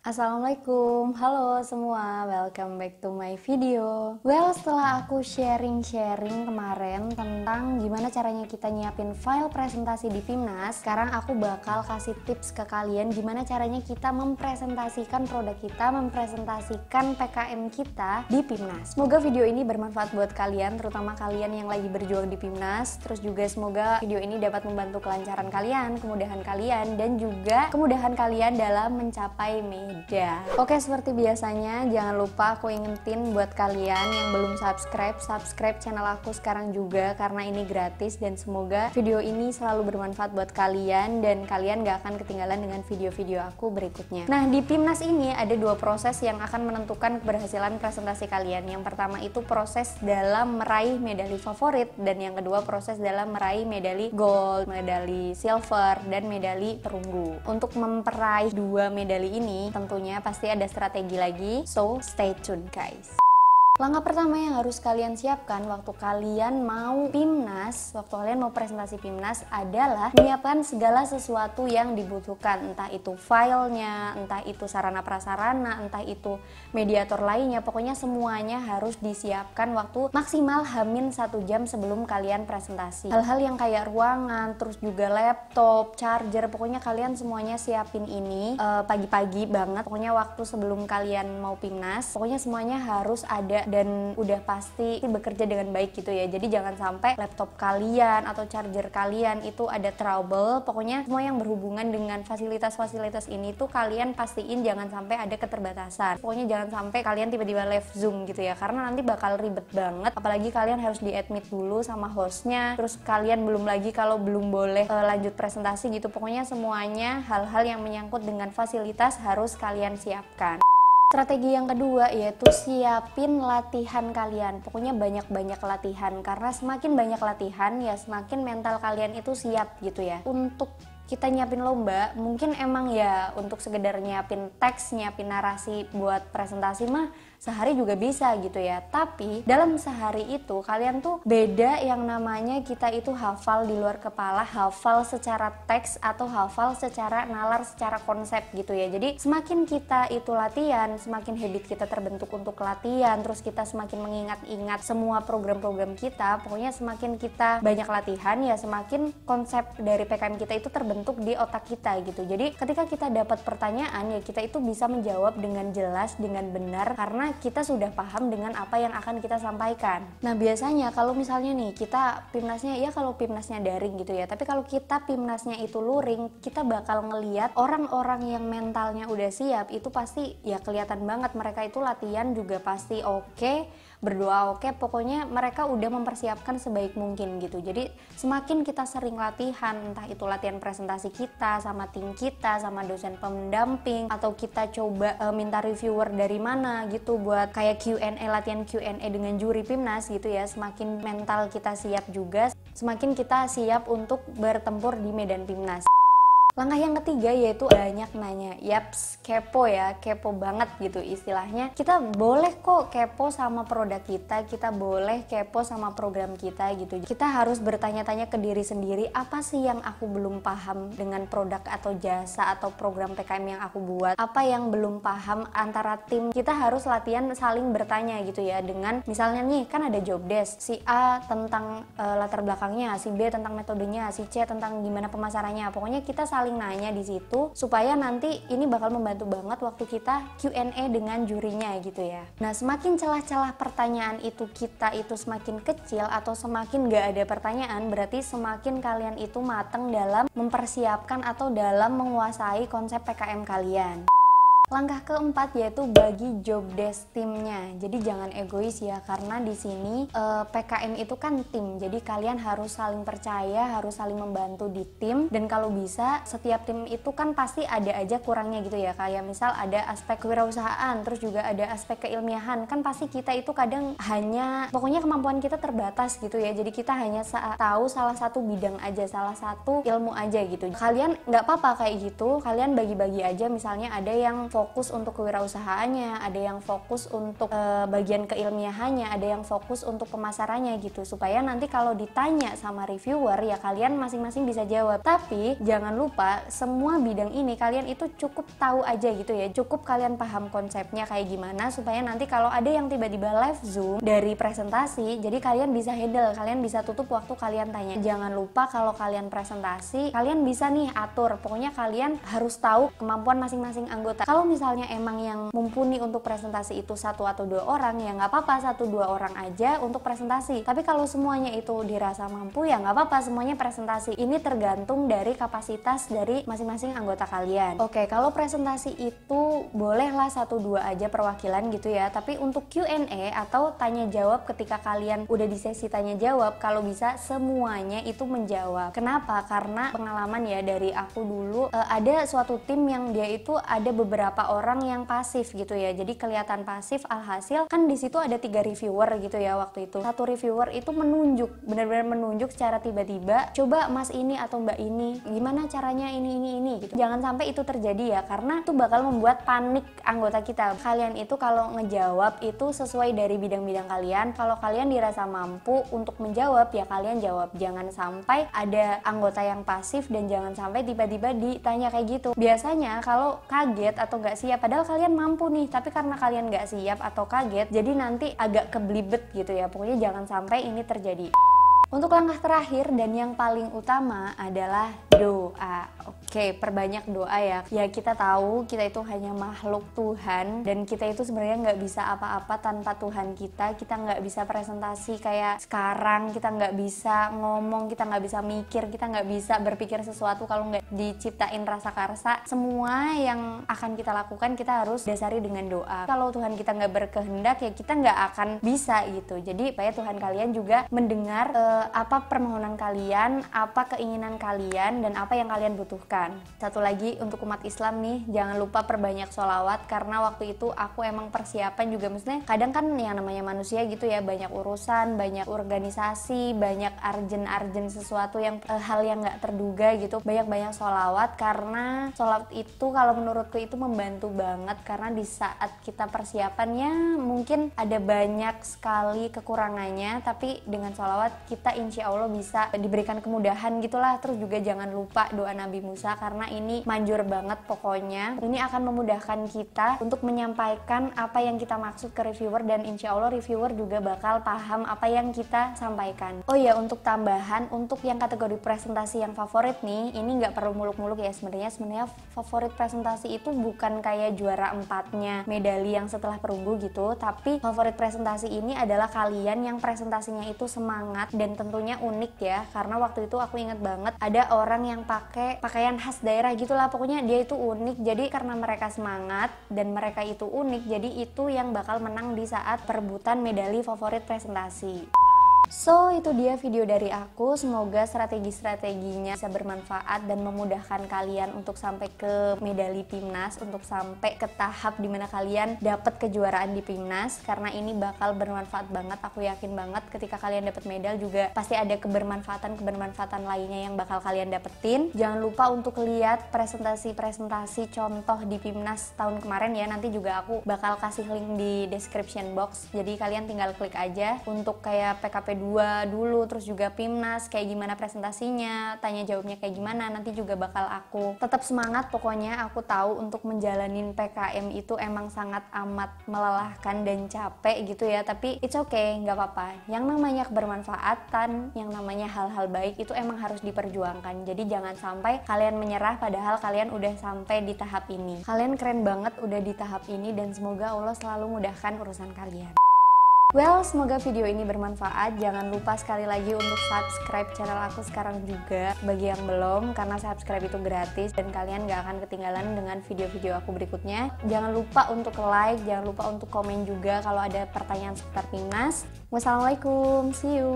Assalamualaikum, halo semua, welcome back to my video. Setelah aku sharing-sharing kemarin tentang gimana caranya kita nyiapin file presentasi di Pimnas, sekarang aku bakal kasih tips ke kalian gimana caranya kita mempresentasikan produk kita, mempresentasikan PKM kita di Pimnas. Semoga video ini bermanfaat buat kalian, terutama kalian yang lagi berjuang di Pimnas. Terus juga semoga video ini dapat membantu kelancaran kalian, kemudahan kalian, dan juga kemudahan kalian dalam mencapai media. Oke, seperti biasanya jangan lupa aku ingetin buat kalian yang belum subscribe channel aku sekarang juga karena ini gratis, dan semoga video ini selalu bermanfaat buat kalian dan kalian gak akan ketinggalan dengan video-video aku berikutnya. Nah, di Pimnas ini ada dua proses yang akan menentukan keberhasilan presentasi kalian. Yang pertama itu proses dalam meraih medali favorit, dan yang kedua proses dalam meraih medali gold, medali silver, dan medali perunggu. Untuk memperaih dua medali ini tentunya pasti ada strategi lagi, so stay tune guys. Langkah pertama yang harus kalian siapkan waktu kalian mau Pimnas, waktu kalian mau presentasi Pimnas adalah menyiapkan segala sesuatu yang dibutuhkan, entah itu filenya, entah itu sarana prasarana, entah itu mediator lainnya, pokoknya semuanya harus disiapkan waktu maksimal -1 jam sebelum kalian presentasi. Hal-hal yang kayak ruangan, terus juga laptop, charger, pokoknya kalian semuanya siapin ini pagi-pagi banget, pokoknya waktu sebelum kalian mau Pimnas, pokoknya semuanya harus ada dan udah pasti bekerja dengan baik gitu ya. Jadi jangan sampai laptop kalian atau charger kalian itu ada trouble. Pokoknya semua yang berhubungan dengan fasilitas-fasilitas ini tuh kalian pastiin jangan sampai ada keterbatasan. Pokoknya jangan sampai kalian tiba-tiba live Zoom gitu ya, karena nanti bakal ribet banget. Apalagi kalian harus di-admit dulu sama hostnya, terus kalian belum lagi kalau belum boleh lanjut presentasi gitu. Pokoknya semuanya hal-hal yang menyangkut dengan fasilitas harus kalian siapkan. Strategi yang kedua yaitu siapin latihan kalian. Pokoknya banyak-banyak latihan, karena semakin banyak latihan ya semakin mental kalian itu siap gitu ya. Untuk kita nyiapin lomba, mungkin emang ya untuk sekedar nyiapin teks, nyiapin narasi buat presentasi mah sehari juga bisa gitu ya. Tapi dalam sehari itu kalian tuh beda yang namanya kita itu hafal di luar kepala, hafal secara teks atau hafal secara nalar, secara konsep gitu ya. Jadi semakin kita itu latihan, semakin habit kita terbentuk untuk latihan, terus kita semakin mengingat-ingat semua program-program kita. Pokoknya semakin kita banyak latihan ya semakin konsep dari PKM kita itu terbentuk di otak kita gitu. Jadi ketika kita dapat pertanyaan ya kita itu bisa menjawab dengan jelas, dengan benar, karena kita sudah paham dengan apa yang akan kita sampaikan. Nah, biasanya kalau misalnya nih kita Pimnasnya ya, kalau Pimnasnya daring gitu ya, tapi kalau kita Pimnasnya itu luring, kita bakal ngeliat orang-orang yang mentalnya udah siap itu pasti ya kelihatan banget mereka itu latihan juga pasti oke, berdoa oke, pokoknya mereka udah mempersiapkan sebaik mungkin gitu. Jadi semakin kita sering latihan, entah itu latihan presentasi kita sama tim kita, sama dosen pendamping, atau kita coba minta reviewer dari mana gitu buat kayak Q&A, latihan Q&A dengan juri Pimnas gitu ya, semakin mental kita siap juga, semakin kita siap untuk bertempur di medan Pimnas. Langkah yang ketiga yaitu banyak nanya. Yaps, kepo ya, kepo banget gitu istilahnya. Kita boleh kok kepo sama produk kita boleh kepo sama program kita gitu. Kita harus bertanya-tanya ke diri sendiri, apa sih yang aku belum paham dengan produk atau jasa atau program PKM yang aku buat? Apa yang belum paham antara tim? Kita harus latihan saling bertanya gitu ya, dengan misalnya nih kan ada job desk, si A tentang latar belakangnya, si B tentang metodenya, si C tentang gimana pemasarannya. Pokoknya kita saling nanya di situ supaya nanti ini bakal membantu banget waktu kita Q&A dengan jurinya gitu ya. Nah, semakin celah-celah pertanyaan itu kita itu semakin kecil atau semakin gak ada pertanyaan, berarti semakin kalian itu matang dalam mempersiapkan atau dalam menguasai konsep PKM kalian. Langkah keempat yaitu bagi job desk timnya. Jadi jangan egois ya, karena di sini PKM itu kan tim. Jadi kalian harus saling percaya, harus saling membantu di tim. Dan kalau bisa setiap tim itu kan pasti ada aja kurangnya gitu ya. Kayak misal ada aspek kewirausahaan, terus juga ada aspek keilmiahan. Kan pasti kita itu kadang hanya, pokoknya kemampuan kita terbatas gitu ya. Jadi kita hanya tahu salah satu bidang aja, salah satu ilmu aja gitu. Kalian nggak apa-apa kayak gitu. Kalian bagi-bagi aja. Misalnya ada yang fokus untuk kewirausahaannya, ada yang fokus untuk bagian keilmiahannya, ada yang fokus untuk pemasarannya gitu, supaya nanti kalau ditanya sama reviewer ya kalian masing-masing bisa jawab. Tapi jangan lupa semua bidang ini kalian itu cukup tahu aja gitu ya, cukup kalian paham konsepnya kayak gimana, supaya nanti kalau ada yang tiba-tiba live zoom dari presentasi, jadi kalian bisa handle, kalian bisa tutup waktu kalian tanya. Jangan lupa kalau kalian presentasi, kalian bisa nih atur, pokoknya kalian harus tahu kemampuan masing-masing anggota. Kalau misalnya emang yang mumpuni untuk presentasi itu 1 atau 2 orang, ya nggak apa-apa 1-2 orang aja untuk presentasi. Tapi kalau semuanya itu dirasa mampu, ya nggak apa-apa semuanya presentasi. Ini tergantung dari kapasitas dari masing-masing anggota kalian. Oke, kalau presentasi itu bolehlah 1-2 aja perwakilan gitu ya, tapi untuk Q&A atau tanya jawab ketika kalian udah di sesi tanya jawab, kalau bisa semuanya itu menjawab. Kenapa? Karena pengalaman ya dari aku dulu, ada suatu tim yang dia itu ada beberapa orang yang pasif gitu ya, jadi kelihatan pasif, alhasil kan di situ ada 3 reviewer gitu ya waktu itu. Satu reviewer itu menunjuk, benar-benar menunjuk secara tiba-tiba, coba mas ini atau mbak ini gimana caranya ini gitu. Jangan sampai itu terjadi ya, karena itu bakal membuat panik anggota kita. Kalian itu kalau ngejawab itu sesuai dari bidang-bidang kalian. Kalau kalian dirasa mampu untuk menjawab ya kalian jawab. Jangan sampai ada anggota yang pasif dan jangan sampai tiba-tiba ditanya kayak gitu. Biasanya kalau kaget atau nggak siap, padahal kalian mampu nih, tapi karena kalian nggak siap atau kaget, jadi nanti agak keblibet gitu ya. Pokoknya jangan sampai ini terjadi. Untuk langkah terakhir dan yang paling utama adalah doa. Oke, perbanyak doa ya. Ya kita tahu kita itu hanya makhluk Tuhan dan kita itu sebenarnya nggak bisa apa-apa tanpa Tuhan kita. Kita nggak bisa presentasi kayak sekarang, kita nggak bisa ngomong, kita nggak bisa mikir, kita nggak bisa berpikir sesuatu kalau nggak diciptain rasa karsa. Semua yang akan kita lakukan kita harus dasari dengan doa. Kalau Tuhan kita nggak berkehendak ya kita nggak akan bisa gitu. Jadi supaya Tuhan kalian juga mendengar apa permohonan kalian, apa keinginan kalian, dan apa yang kalian butuhkan. Satu lagi untuk umat Islam nih, jangan lupa perbanyak sholawat, karena waktu itu aku emang persiapan juga, maksudnya kadang kan yang namanya manusia gitu ya, banyak urusan, banyak organisasi, banyak arjen sesuatu yang hal yang nggak terduga gitu. Banyak sholawat, karena sholawat itu kalau menurutku itu membantu banget, karena di saat kita persiapannya mungkin ada banyak sekali kekurangannya, tapi dengan sholawat kita insya Allah bisa diberikan kemudahan gitulah. Terus juga jangan lupa doa Nabi Musa, karena ini manjur banget pokoknya. Ini akan memudahkan kita untuk menyampaikan apa yang kita maksud ke reviewer, dan insya Allah reviewer juga bakal paham apa yang kita sampaikan. Oh ya, untuk tambahan, untuk yang kategori presentasi yang favorit nih, ini nggak perlu muluk-muluk ya sebenarnya favorit presentasi itu bukan kayak juara 4-nya medali yang setelah perunggu gitu, tapi favorit presentasi ini adalah kalian yang presentasinya itu semangat dan tentunya unik ya, karena waktu itu aku inget banget ada orang yang pakai pakaian khas daerah gitulah, pokoknya dia itu unik. Jadi karena mereka semangat dan mereka itu unik, jadi itu yang bakal menang di saat perebutan medali favorit presentasi. So, itu dia video dari aku. Semoga strategi-strateginya bisa bermanfaat dan memudahkan kalian untuk sampai ke medali PIMNAS, untuk sampai ke tahap dimana kalian dapat kejuaraan di PIMNAS, karena ini bakal bermanfaat banget. Aku yakin banget ketika kalian dapat medal juga pasti ada kebermanfaatan lainnya yang bakal kalian dapetin. Jangan lupa untuk lihat presentasi contoh di PIMNAS tahun kemarin ya. Nanti juga aku bakal kasih link di description box, jadi kalian tinggal klik aja untuk kayak PKP 2 dulu, terus juga PIMNAS kayak gimana presentasinya, tanya jawabnya kayak gimana. Nanti juga bakal aku tetap semangat. Pokoknya aku tahu untuk menjalanin PKM itu emang sangat amat melelahkan dan capek gitu ya, tapi it's okay, nggak apa-apa. Yang namanya kebermanfaatan, yang namanya hal-hal baik itu emang harus diperjuangkan. Jadi jangan sampai kalian menyerah padahal kalian udah sampai di tahap ini. Kalian keren banget udah di tahap ini, dan semoga Allah selalu mudahkan urusan kalian. Well, semoga video ini bermanfaat. Jangan lupa sekali lagi untuk subscribe channel aku sekarang juga bagi yang belum, karena subscribe itu gratis dan kalian gak akan ketinggalan dengan video-video aku berikutnya. Jangan lupa untuk like, jangan lupa untuk komen juga kalau ada pertanyaan seputar PIMNAS. Wassalamualaikum, see you.